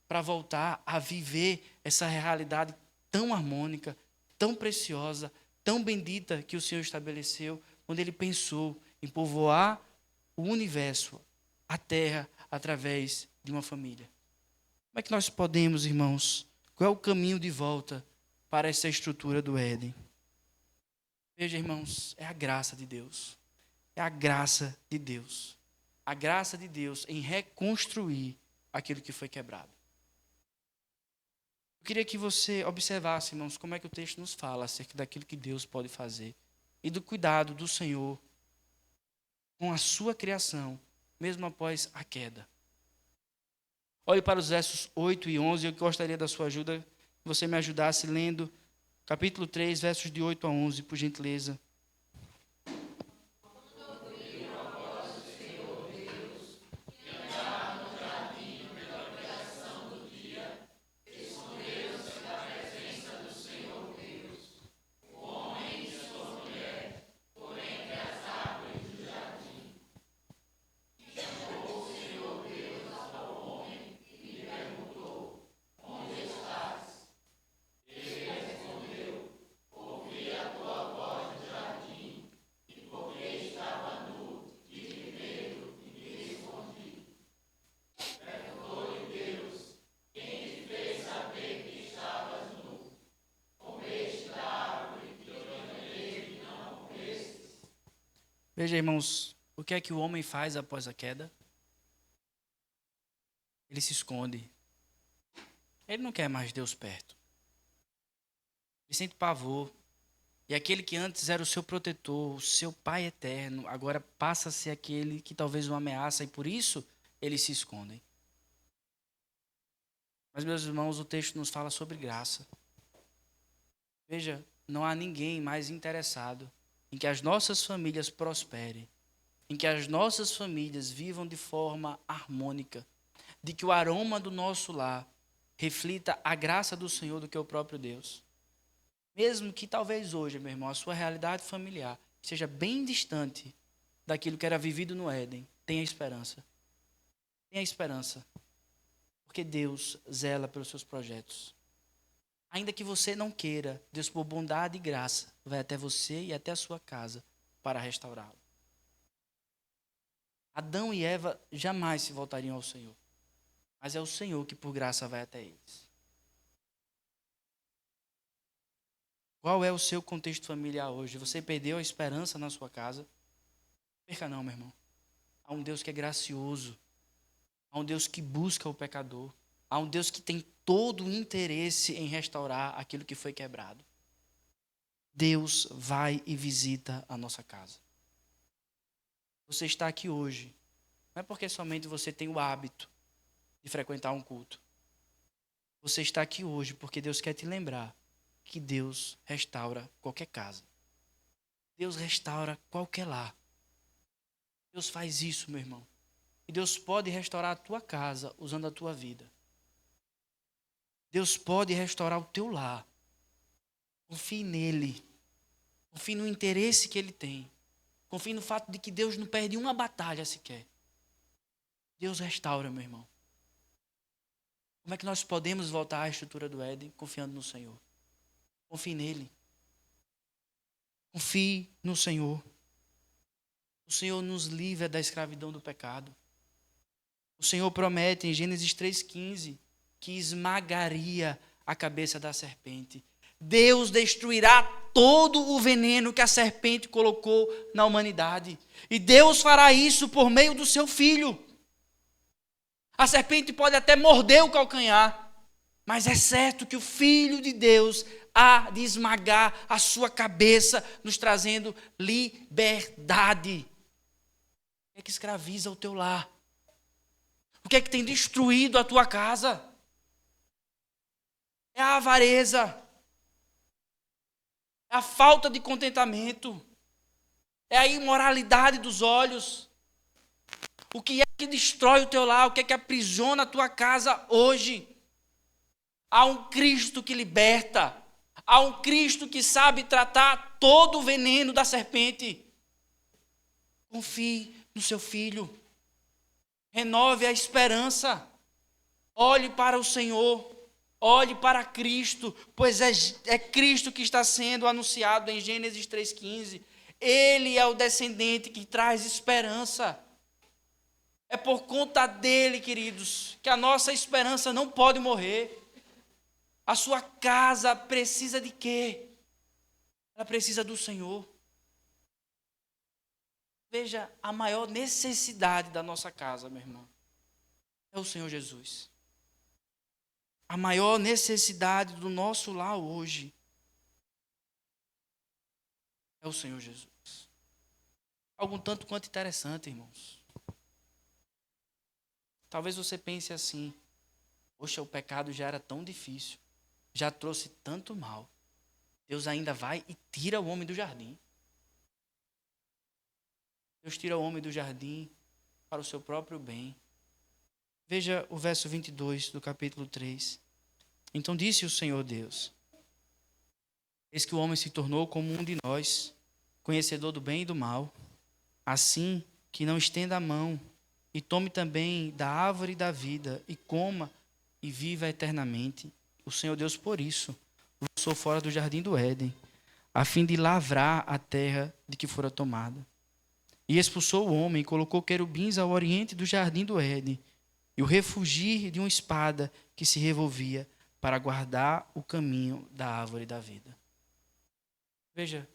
para voltar a viver essa realidade tão harmônica, tão preciosa, tão bendita que o Senhor estabeleceu quando Ele pensou em povoar o universo, a terra, através de uma família? Como é que nós podemos, irmãos, qual é o caminho de volta para essa estrutura do Éden? Veja, irmãos, é a graça de Deus. É a graça de Deus. A graça de Deus em reconstruir aquilo que foi quebrado. Eu queria que você observasse, irmãos, como é que o texto nos fala acerca daquilo que Deus pode fazer e do cuidado do Senhor com a sua criação, mesmo após a queda. Olhe para os versos 8 e 11, eu gostaria da sua ajuda, que você me ajudasse lendo capítulo 3, versos de 8 a 11, por gentileza. Veja, irmãos, o que é que o homem faz após a queda? Ele se esconde. Ele não quer mais Deus perto. Ele sente pavor. E aquele que antes era o seu protetor, o seu Pai eterno, agora passa a ser aquele que talvez o ameaça e por isso eles se escondem. Mas, meus irmãos, o texto nos fala sobre graça. Veja, não há ninguém mais interessado em que as nossas famílias prosperem, em que as nossas famílias vivam de forma harmônica, de que o aroma do nosso lar reflita a graça do Senhor do que o próprio Deus. Mesmo que talvez hoje, meu irmão, a sua realidade familiar esteja bem distante daquilo que era vivido no Éden, tenha esperança. Tenha esperança. Porque Deus zela pelos seus projetos. Ainda que você não queira, Deus, por bondade e graça, vai até você e até a sua casa para restaurá-lo. Adão e Eva jamais se voltariam ao Senhor. Mas é o Senhor que, por graça, vai até eles. Qual é o seu contexto familiar hoje? Você perdeu a esperança na sua casa? Não perca não, meu irmão. Há um Deus que é gracioso. Há um Deus que busca o pecador. Há um Deus que tem todo o interesse em restaurar aquilo que foi quebrado. Deus vai e visita a nossa casa. Você está aqui hoje. Não é porque somente você tem o hábito de frequentar um culto. Você está aqui hoje porque Deus quer te lembrar que Deus restaura qualquer casa. Deus restaura qualquer lar. Deus faz isso, meu irmão. E Deus pode restaurar a tua casa usando a tua vida. Deus pode restaurar o teu lar. Confie nele. Confie no interesse que ele tem. Confie no fato de que Deus não perde uma batalha sequer. Deus restaura, meu irmão. Como é que nós podemos voltar à estrutura do Éden? Confiando no Senhor. Confie nele. Confie no Senhor. O Senhor nos livra da escravidão do pecado. O Senhor promete em Gênesis 3,15 que esmagaria a cabeça da serpente. Deus destruirá todo o veneno que a serpente colocou na humanidade. E Deus fará isso por meio do seu Filho. A serpente pode até morder o calcanhar, mas é certo que o Filho de Deus há de esmagar a sua cabeça, nos trazendo liberdade. O que é que escraviza o teu lar? O que é que tem destruído a tua casa? É a avareza. É a falta de contentamento. É a imoralidade dos olhos. O que é que destrói o teu lar? O que é que aprisiona a tua casa hoje? Há um Cristo que liberta. Há um Cristo que sabe tratar todo o veneno da serpente. Confie no seu Filho. Renove a esperança. Olhe para o Senhor. Olhe para Cristo, pois é Cristo que está sendo anunciado em Gênesis 3,15. Ele é o descendente que traz esperança. É por conta dele, queridos, que a nossa esperança não pode morrer. A sua casa precisa de quê? Ela precisa do Senhor. Veja, a maior necessidade da nossa casa, meu irmão, é o Senhor Jesus. A maior necessidade do nosso lar hoje é o Senhor Jesus. Algo tanto quanto interessante, irmãos. Talvez você pense assim: poxa, o pecado já era tão difícil, já trouxe tanto mal. Deus ainda vai e tira o homem do jardim. Deus tira o homem do jardim para o seu próprio bem. Veja o verso 22 do capítulo 3. Então disse o Senhor Deus: eis que o homem se tornou como um de nós, conhecedor do bem e do mal. Assim que não estenda a mão e tome também da árvore da vida e coma e viva eternamente. O Senhor Deus, por isso, o lançou fora do jardim do Éden, a fim de lavrar a terra de que fora tomada. E expulsou o homem e colocou querubins ao oriente do jardim do Éden, e o refugir de uma espada que se revolvia para guardar o caminho da árvore da vida. Veja,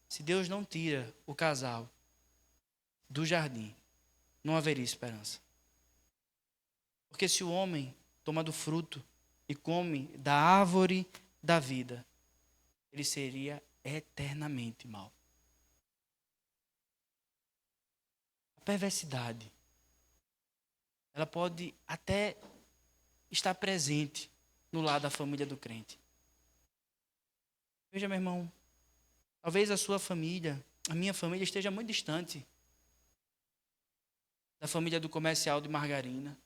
se Deus não tira o casal do jardim, não haveria esperança. Porque se o homem toma do fruto e come da árvore da vida, ele seria eternamente mau. A perversidade, ela pode até estar presente no lar da família do crente. Veja, meu irmão, talvez a sua família, a minha família esteja muito distante da família do comercial de margarina.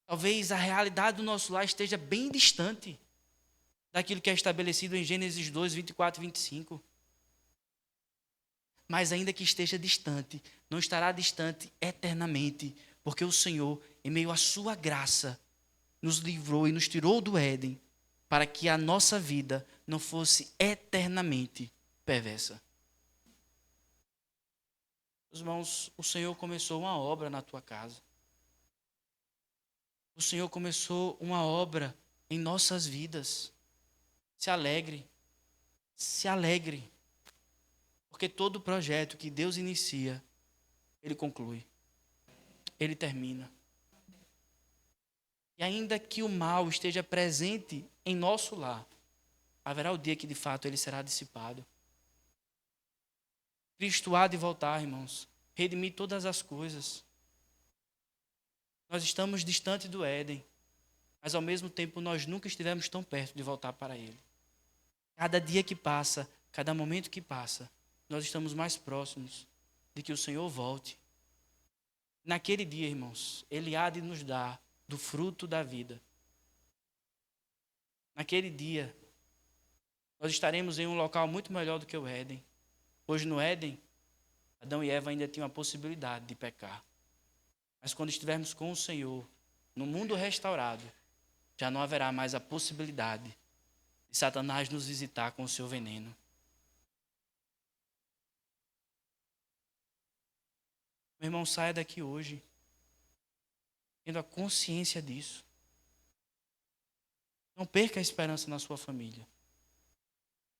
Talvez a realidade do nosso lar esteja bem distante daquilo que é estabelecido em Gênesis 2, 24 e 25. Mas ainda que esteja distante, não estará distante eternamente, porque o Senhor, em meio à sua graça, nos livrou e nos tirou do Éden, para que a nossa vida não fosse eternamente perversa. Meus irmãos, o Senhor começou uma obra na tua casa. O Senhor começou uma obra em nossas vidas. Se alegre. Se alegre. Porque todo projeto que Deus inicia, Ele conclui. Ele termina. E ainda que o mal esteja presente em nosso lar, haverá o dia que de fato ele será dissipado. Cristo há de voltar, irmãos. Redimir todas as coisas. Nós estamos distante do Éden, mas ao mesmo tempo nós nunca estivemos tão perto de voltar para Ele. Cada dia que passa, cada momento que passa, nós estamos mais próximos de que o Senhor volte. Naquele dia, irmãos, Ele há de nos dar do fruto da vida. Naquele dia, nós estaremos em um local muito melhor do que o Éden. Hoje no Éden, Adão e Eva ainda tinham a possibilidade de pecar. Mas quando estivermos com o Senhor, no mundo restaurado, já não haverá mais a possibilidade de Satanás nos visitar com o seu veneno. Meu irmão, saia daqui hoje, tendo a consciência disso. Não perca a esperança na sua família.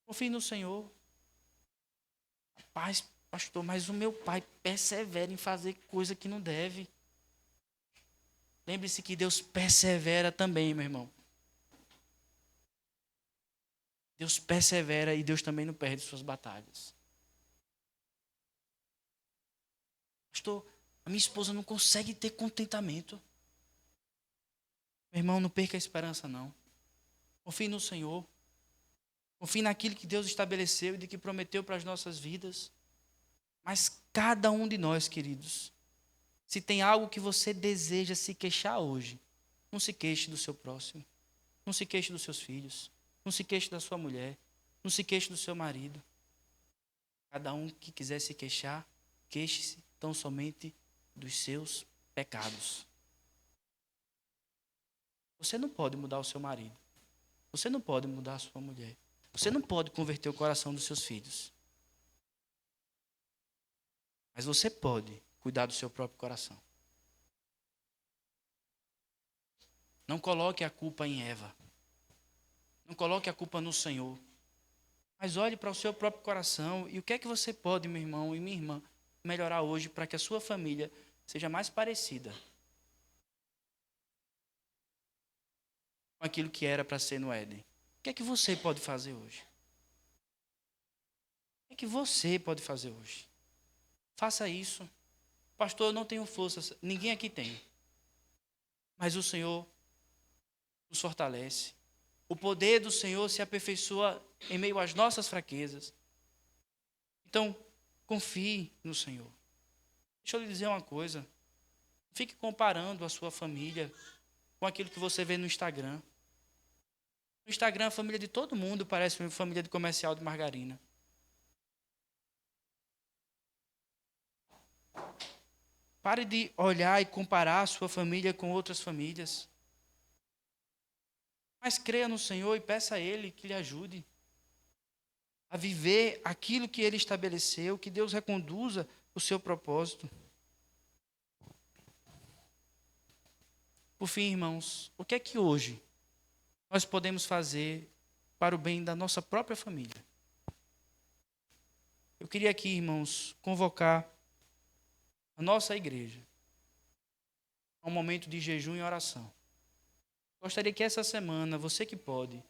Confie no Senhor. Paz, pastor, mas o meu pai persevera em fazer coisa que não deve. Lembre-se que Deus persevera também, meu irmão. Deus persevera e Deus também não perde suas batalhas. Pastor, a minha esposa não consegue ter contentamento. Meu irmão, não perca a esperança, não. Confie no Senhor. Confie naquilo que Deus estabeleceu e de que prometeu para as nossas vidas. Mas cada um de nós, queridos, se tem algo que você deseja se queixar hoje, não se queixe do seu próximo. Não se queixe dos seus filhos. Não se queixe da sua mulher. Não se queixe do seu marido. Cada um que quiser se queixar, queixe-se tão somente dos seus pecados. Você não pode mudar o seu marido. Você não pode mudar a sua mulher. Você não pode converter o coração dos seus filhos. Mas você pode cuidar do seu próprio coração. Não coloque a culpa em Eva. Não coloque a culpa no Senhor. Mas olhe para o seu próprio coração e o que é que você pode, meu irmão e minha irmã, melhorar hoje para que a sua família seja mais parecida com aquilo que era para ser no Éden. O que é que você pode fazer hoje? O que é que você pode fazer hoje? Faça isso. Pastor, eu não tenho força. Ninguém aqui tem. Mas o Senhor nos fortalece. O poder do Senhor se aperfeiçoa em meio às nossas fraquezas. Então, confie no Senhor. Deixa eu lhe dizer uma coisa. Fique comparando a sua família com aquilo que você vê no Instagram. No Instagram, a família de todo mundo parece uma família de comercial de margarina. Pare de olhar e comparar a sua família com outras famílias. Mas creia no Senhor e peça a Ele que lhe ajude a viver aquilo que Ele estabeleceu, que Deus reconduza o seu propósito. Por fim, irmãos, o que é que hoje nós podemos fazer para o bem da nossa própria família? Eu queria aqui, irmãos, convocar a nossa igreja a um momento de jejum e oração. Gostaria que essa semana, você que pode,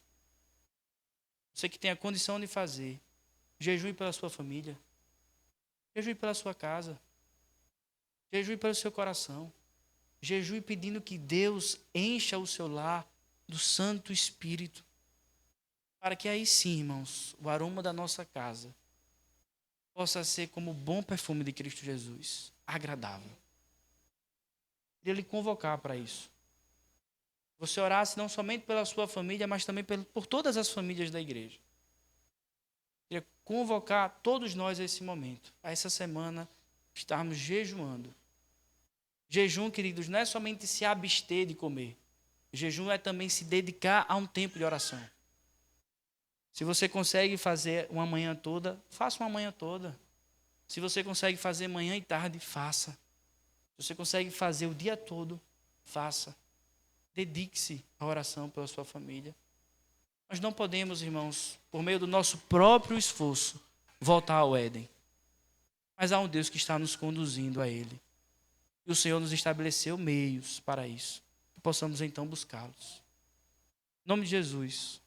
você que tem a condição de fazer, jejue pela sua família, jejue pela sua casa, jejue pelo seu coração, jejue pedindo que Deus encha o seu lar do Santo Espírito, para que aí sim, irmãos, o aroma da nossa casa possa ser como o bom perfume de Cristo Jesus, agradável. Queria lhe convocar para isso. Você orasse não somente pela sua família, mas também por todas as famílias da igreja. Queria convocar todos nós a esse momento, a essa semana, estarmos jejuando. Jejum, queridos, não é somente se abster de comer. Jejum é também se dedicar a um tempo de oração. Se você consegue fazer uma manhã toda, faça uma manhã toda. Se você consegue fazer manhã e tarde, faça. Se você consegue fazer o dia todo, faça. Dedique-se à oração pela sua família. Nós não podemos, irmãos, por meio do nosso próprio esforço, voltar ao Éden. Mas há um Deus que está nos conduzindo a Ele. E o Senhor nos estabeleceu meios para isso. Que possamos então buscá-los. Em nome de Jesus,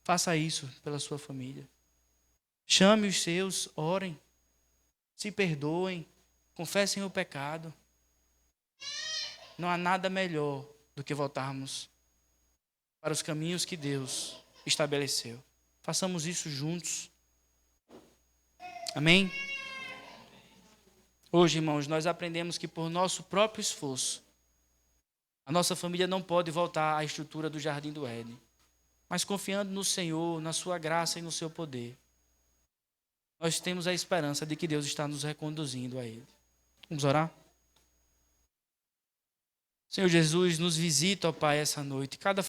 faça isso pela sua família. Chame os seus, orem, se perdoem, confessem o pecado. Não há nada melhor do que voltarmos para os caminhos que Deus estabeleceu. Façamos isso juntos. Amém? Hoje, irmãos, nós aprendemos que por nosso próprio esforço, a nossa família não pode voltar à estrutura do Jardim do Éden. Mas confiando no Senhor, na sua graça e no seu poder, nós temos a esperança de que Deus está nos reconduzindo a Ele. Vamos orar? Senhor Jesus, nos visita, ó Pai, essa noite. Cada